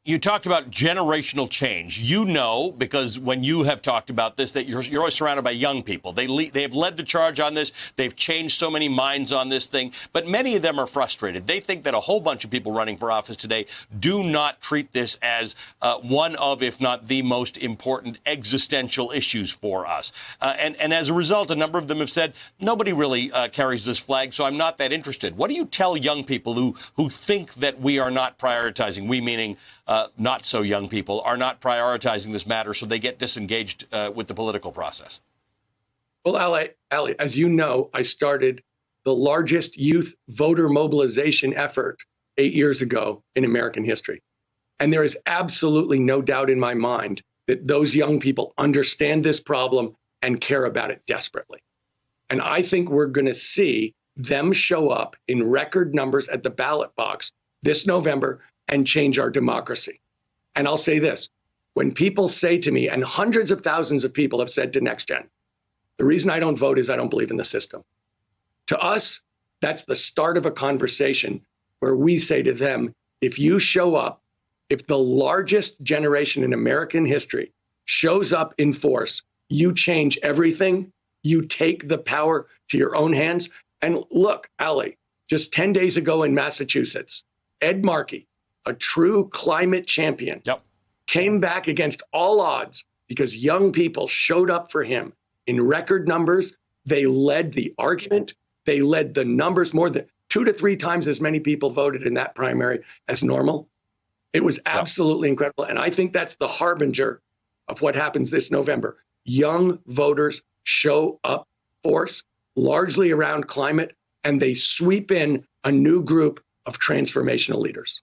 You talked about generational change. You know, because when you have talked about this, that you're always surrounded by young people. They have led the charge on this. They've changed so many minds on this thing. But many of them are frustrated. They think that a whole bunch of people running for office today do not treat this as one of, if not the most important existential issues for us. And as a result, a number of them have said, nobody really carries this flag, so I'm not that interested. What do you tell young people who think that we are not prioritizing, we meaning not so young people, are not prioritizing this matter, so they get disengaged with the political process? Well, Ali, as you know, I started the largest youth voter mobilization effort 8 years ago in American history. And there is absolutely no doubt in my mind that those young people understand this problem and care about it desperately. And I think we're going to see them show up in record numbers at the ballot box this November and change our democracy. And I'll say this, when people say to me, and hundreds of thousands of people have said to NextGen, the reason I don't vote is I don't believe in the system. To us, that's the start of a conversation where we say to them, if you show up, if the largest generation in American history shows up in force, you change everything. You take the power to your own hands. And look, Ali, just 10 days ago in Massachusetts, Ed Markey, a true climate champion, came back against all odds because young people showed up for him in record numbers. They led the argument. They led the numbers. More than 2 to 3 times as many people voted in that primary as normal. It was absolutely incredible. And I think that's the harbinger of what happens this November. Young voters show up force largely around climate, and they sweep in a new group of transformational leaders.